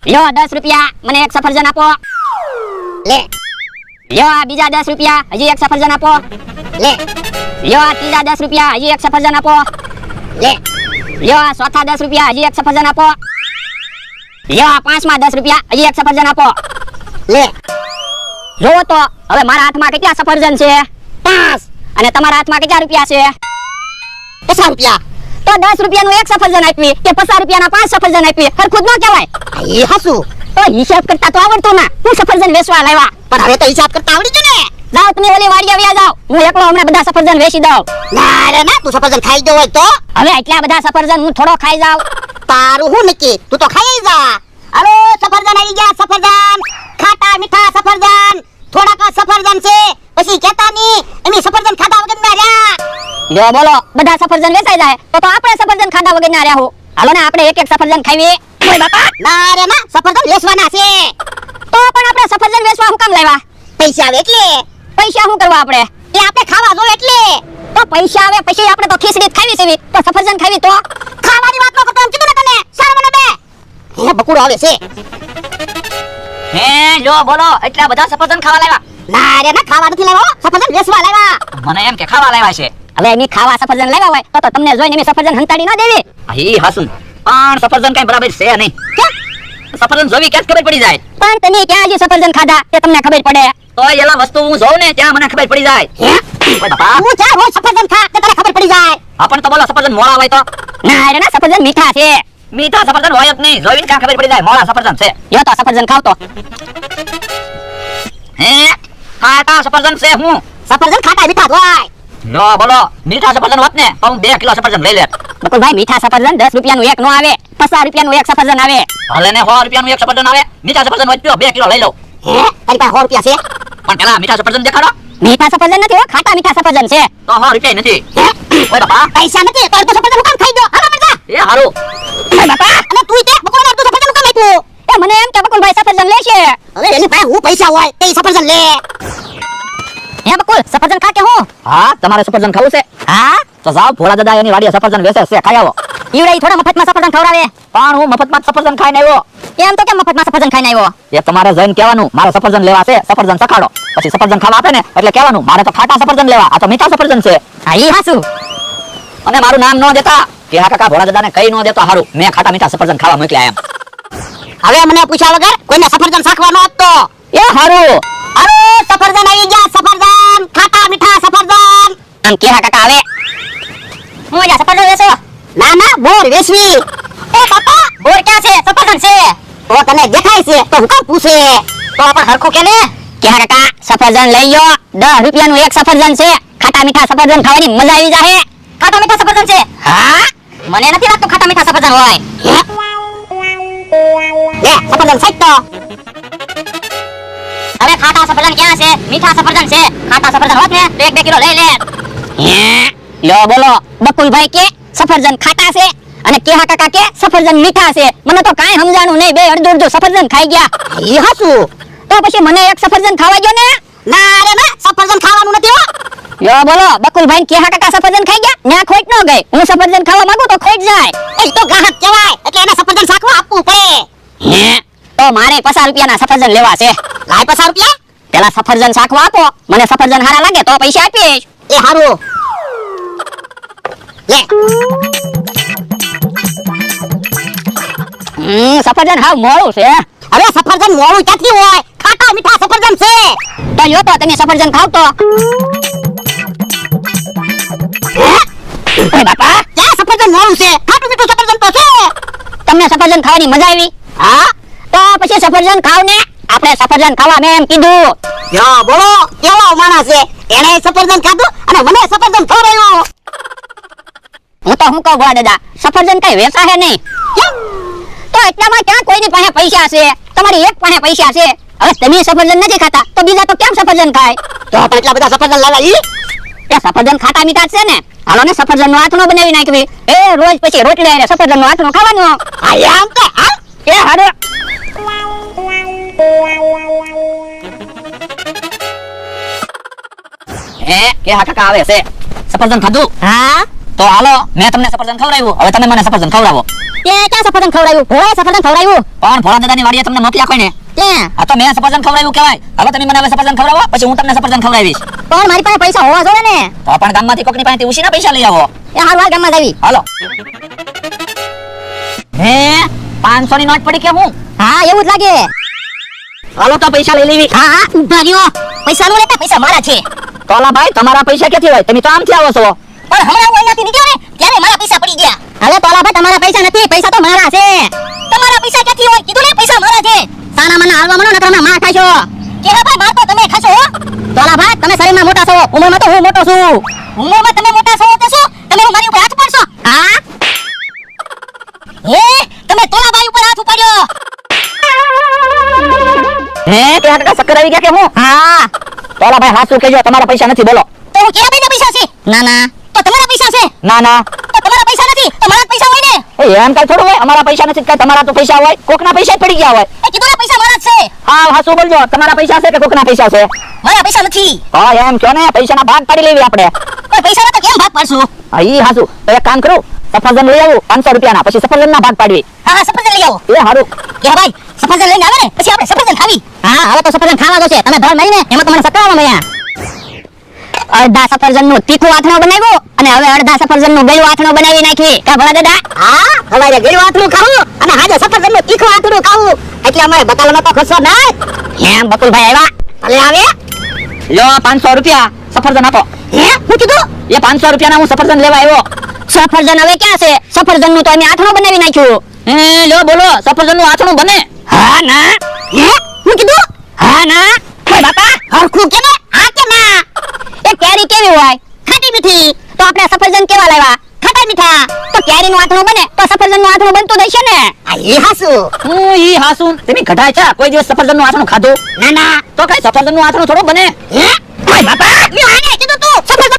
લ્યો 10 રૂપિયા, મને એક સફરજન આપો. લે લ્યો આ બીજા 10 રૂપિયા, હજી એક સફરજન આપો. લે લ્યો આ ત્રીજા 10 રૂપિયા, હજી એક સફરજન આપો. લે લ્યો આ ચોથા 10 રૂપિયા, હજી એક સફરજન આપો. લ્યો આ પાંચમા 10 રૂપિયા, હજી એક સફરજન આપો. લે જોવો તો હવે મારા હાથમાં કેટલા સફરજન છે? 5. અને તમારા હાથમાં કેટલા રૂપિયા છે? 50 રૂપિયા. તો 10 રૂપિયાનું એક સફરજન આપી કે 50 રૂપિયાના 5 સફરજન આપી, હરખું જ ન કહેવાય. એ હાસુ. તો હિસાબ કરતા તો આવડતું ના, હું સફરજન વેચવા લાવ્યા. પણ હવે તો હિસાબ કરતા આવડી ગયું ને. જાઓ તમે ઓલી વાડીએ વ્યા જાઓ, હું એકલો હમણાં બધા સફરજન વેચી દઉં. ના રે ના, તું સફરજન ખાઈ ગયો હોય તો? હવે એટલા બધા સફરજન હું થોડો ખાઈ જાઉં? તારું હું નક્કી, તું તો ખાઈ જા. હાલો સફરજન આવી ગયા, સફરજન. ખાટા મીઠા સફરજન. થોડાક સફરજન છે, પછી કેતા ની એની સફરજન ખાધા વગર ના રહ્યા. જો બોલો, બધા સફરજન વેચાઈ જાય તો આપણે સફરજન ખાધા વગર ના રહ્યા. હાલો ને આપણે એક એક સફરજન ખાઈએ. ઓય બાપા, ના રે ના, સફરજન વેચવાના છે. તો પણ આપણે સફરજન વેચવા હું કામ લાવ્યા? પૈસા આવે એટલે. પૈસા શું કરવા આપણે? એ આપણે ખાવા જો એટલે. તો પૈસા આવે પછી આપણે તો ખીચડી જ ખાવી છે, તો સફરજન ખાવી તો? ખાવાની વાત ન કરતો એમ કીધું ને તને. શરમ મને બે. હે બકુડો આવે છે. હે જો બોલો, એટલા બધા સફરજન ખાવા લાવ્યા? ના રે ના, ખાવા નથી લાવ્યો, સફરજન વેચવા લાવ્યા. મને એમ કે ખાવા લાવ્યા છે. હવે એની ખાવા સફરજન લાવ્યા હોય તો તમને જોઈને એની સફરજન હંતાડી ન દેવી. હી હાસુન, પણ સફરજન કઈ બરાબર છે નહીં. સફરજન જોવી ક્યાં ખબર પડી જાય? પણ તમે ક્યાં હજી સફરજન ખાધા તે તમને ખબર પડે? તો એલા વસ્તુ હું જોઉં ને ત્યાં મને ખબર પડી જાય. હે ઓય બાપા, હું જા રોજ સફરજન ખા કે તને ખબર પડી જાય. આપણ તો બોલો સફરજન મોળા હોય તો? ના રે ના, સફરજન મીઠા છે. મીઠા સફરજન હોય જ નહીં, જોઈને ક્યાં ખબર પડી જાય મોળા સફરજન છે. યો તો સફરજન ખાવ તો. હે ખાટા સફરજન છે હું? સફરજન ખાટા મીઠા જ હોય. લો બોલો, મીઠા સફરજન હોત ને તો હું 2 કિલો સફરજન લઈ લેત. બકુલભાઈ, મીઠા સફરજન 10 રૂપિયાનું એક નો આવે, 50 રૂપિયાનું એક સફરજન આવે. ભલે ને 100 રૂપિયાનું એક સફરજન આવે, મીઠા સફરજન હોય તો 2 કિલો લઈ લઉં. હે તારી પાસે 100 રૂપિયા છે? પણ પેલા મીઠા સફરજન દેખાડો. મીઠા સફરજન નથી હો, ખાટા મીઠા સફરજન છે. તો 100 રૂપિયા નથી. હે ઓય બાપા, પૈસા નથી તો સફરજન હું કામ ખાઈ ગયો? હાલો મરજા. એ હારું. ઓય બાપા, અને તું તે બકુડો તું સફરજન હું કામ આપ્યું? એ મને એમ કે બકુલભાઈ સફરજન લેશે. હવે એની પાસે હું પૈસા હોય તે સફરજન લે. હે બકુલ, સફરજન ખા કે હું? હા, તમારે સફરજન ખાવું છે? હા, તો જાઓ ભોળા દાદા એની વાડીએ સફરજન વેચે છે, ખાઈ આવો. ઈવડે થોડા મફતમાં સફરજન ખવડાવે. પણ હું મફતમાં જ સફરજન ખાઈને આવ્યો. એમ તો કેમ મફતમાં સફરજન ખાઈને આવ્યો? એ તમારે જઈને કહેવાનું મારે સફરજન લેવા છે, સફરજન સખાડો. પછી સફરજન ખાવા આપે ને એટલે કહેવાનું મારે તો ખાટા સફરજન લેવા, આ તો મીઠા સફરજન છે. હા, ઈ હાસુ. અને મારું નામ ન દેતા કે હા કાકા ભોળા દાદાને કઈ ન દેતો હારું, મેં ખાટા મીઠા સફરજન ખાવા મોકલ્યા એમ. હવે મને પૂછ્યા વગર કોઈને સફરજન શાખવા ન આપતો. એ હારું. અરે સફરજન આવી ગયા, સફરજન ખાટા મીઠા સફરજન. આમ કેહા કાકા આવે. હું જા સફરજન વેચો. ના ના, બોર વેચવી. એ બાપા, બોર ક્યાં છે? સફરજન છે. તો તને દેખાય છે તો હું કામ પૂછે? તો પણ હરખું કે ને. કેહા કાકા, સફરજન લઈ લો. 10 રૂપિયાનું એક સફરજન છે. ખાટા મીઠા સફરજન ખાવાની મજા આવી જાહે. ખાટા મીઠા સફરજન છે? હા, મને નથી લાગતું ખાટા મીઠા સફરજન હોય. લે સફરજન સાઈડ તો. હવે ખાટા સફરજન ક્યાં છે? મીઠા સફરજન છે. ખાટા સફરજન હોત ને તો 1-2 કિલો લઈ લે. લ્યો બોલો, બકુલભાઈ કે સફરજન ખાટા છે અને કેહા કાકા કે સફરજન મીઠા છે. મને તો કાંઈ સમજાણું નહીં, બે અડધું સફરજન ખાઈ ગયા. એ હાસુ. તો પછી મને એક સફરજન ખાવા ગયો ને. ના રે ના, સફરજન ખાવાનું નથી હો. લ્યો બોલો, બકુલભાઈ ને કેહા કાકા સફરજન ખાઈ ગયા, ન્યા ખોટ ન ગઈ. હું સફરજન ખાવા માંગુ તો ખોટ જાય. એ તો ગ્રાહક કહેવાય એટલે એને સફરજન શાખવા આપવું પડે. તો મારે 50 રૂપિયાના સફરજન લેવા છે. લાય 50 રૂપિયા. પેલા સફરજન શાખવા આપો, મને સફરજન હારા લાગે તો પૈસા આપીશ. એ હારું. લે સફરજન હાવ મોળું છે. હવે સફરજન મોળું ક્યાંથી હોય? ખાટા મીઠા સફરજન છે. તો લ્યો તો તમે સફરજન ખાવ તો. ઓય બાપા, ક્યાં સફરજન મોળું છે? ખાટું મીઠું સફરજન તો છે. તમને સફરજન ખાવાની મજા આવી? હા તો પછી સફરજન ખાવ ને. આપણે સફરજન ખાવા મેં એમ કીધું. યો બોલો, કેવો માણસ છે. એને સફરજન ખાધું અને મને સફરજન ખવડાવ્યું. હું તો હું કહું ભોળા દાદા, સફરજન કઈ વેચા હે નહીં. તો એટલામાં ક્યાં કોઈની પાસે પૈસા છે? તમારી એક પાસે પૈસા છે. હવે તમે સફરજન નથી ખાતા તો બીજા તો કેમ સફરજન ખાય? તો આપણે એટલા બધા સફરજન લાવ્યા ઈ. એ સફરજન ખાટા મીઠા છે ને. હાલો ને સફરજન નો આથણો બનાવી નાખવી. એ રોજ પછી રોટલી અને સફરજન નો આથણો ખાવાનો. આ આમ તો હાલ. એ હારું. કે હા કાકા આવે છે, સફરજન ખાધું? હા, તો હાલો મેં તમને સફરજન ખવડાવ્યું, હવે તમે મને સફરજન ખવડાવો. તે ક્યાં સફરજન ખવડાવ્યું? ભોળાએ સફરજન ખવડાવ્યું. પણ ભોળા દાદાની વાડીએ તમને મોકલ્યા કોઈને? ક્યાં? આ તો મેં સફરજન ખવડાવ્યું કહેવાય. હવે તમે મને હવે સફરજન ખવડાવો, પછી હું તમને સફરજન ખવડાવીશ. પણ મારી પાસે પૈસા હોવા જોઈએ ને. તો પણ ગામમાંથી કોકની પાસેથી ઉછીના પૈસા લઈ આવો. એ હારું હાલ ગામમાં જાવી. હાલો. હે 500 ની નોટ પડી કે હું? હા એવું જ લાગે. હાલો તો પૈસા લઈ લેવી. હા હા ઉભા રહ્યો. પૈસા નો લેતા, પૈસા મારા છે. તોલા ભાઈ તમારા પૈસા ક્યાંથી હોય? તમે તો આમથી આવો છો. પણ હમણાં હું અહીંયાથી નીકળ્યો ને ત્યારે મારા પૈસા પડી ગયા. હવે તોલાભાઈ તમારા પૈસા નથી, પૈસા તો મારા છે. તમારા પૈસા ક્યાંથી હોય? કીધું ને પૈસા મારા છે. સાના મને હાલવા મનો નકર માર ખાશો. કેહાભાઈ માર તો તમે ખાશો હો. તોલાભાઈ તમે શરીરમાં મોટા છો, ઉંમરમાં તો હું મોટો છું. ઉંમરમાં તમે મોટા છો તો શું તમે મારી ઉપર હાથ પાડશો? હા હે તમે તોલાભાઈ ઉપર હાથ ઉપાડ્યો. હે ત્યાં ટકા ચક્કર આવી ગયા કે હું? હા તોલા ભાઈ હાચું કહેજો, તમારા પૈસા નથી બોલો. તો હું કેવા બેના પૈસા છે? ના ના તો તમારા પૈસા છે? ના ના તો તમારા પૈસા નથી તો મારા જ પૈસા હોય ને. એમ કાઈ થોડું હોય? અમારા પૈસા નથી કઈ તમારા તો પૈસા હોય. કોકના પૈસા જ પડી ગયા હોય. એ કીધું ને પૈસા મારા જ છે. હા હાચું બોલજો, તમારા પૈસા છે કે કોકના પૈસા છે? મારા પૈસા નથી. હા એમ કયો ને, પૈસાના ભાગ પાડી લેવી આપણે. કોઈ પૈસા તો કેમ ભાગ પાડશું? હા ઈ હાચું. તો એક કામ કરું, સફરજન લઈ આવું 500 રૂપિયાના, પછી સફરજનના ભાગ પાડવી. હા હા સફરજન લઈ આવો. એ હારું. કેહાભાઈ સફરજન લઈને આવે ને પછી આપણે સફરજન ખાવી. હા હવે તો સફરજન ખાવા દો છે. તમે ધોળ મરીને એમાં તો મને સકરાવા મળ્યા. અડધા સફરજનનું તીખું આથણું બનાવ્યું અને હવે અડધા સફરજનનું ગળ્યું આથણું બનાવી નાખી. કા ભલા દાદા? હા હવારે ગળ્યું આથણું ખાવું અને આજે સફરજનનું તીખું આથણું ખાવું એટલે અમારે બકાલાનો તો ખર્ચો ના. એમ બકુલભાઈ આવ્યા? ભલે આવે. લ્યો 500 રૂપિયા, સફરજન આપો. હે હું કીધું? એ 500 રૂપિયાના હું સફરજન લેવા આવ્યો. સફરજન હવે ક્યાં છે? સફરજનનું તો અમે આથણું બનાવી નાખ્યું. હે લ્યો બોલો, સફરજનનું આથણું બને? હા ના. હે હું કીધું? હા ના. હે બાપા હરખું કે ને હા કે ના? એ કેરી કેવી હોય? ખાટી મીઠી. તો આપણે સફરજન કેવા લાવ્યા? ખાટા મીઠા. તો કેરીનું આથણું બને તો સફરજનનું આથણું બનતું જ હશે ને. આ એ હાસું. હું ઈ હાસું. તમે ઘટાય છે કોઈ દિવસ સફરજનનું આથણું ખાધું? ના ના. તો કઈ સફરજનનું આથણું થોડું બને? હે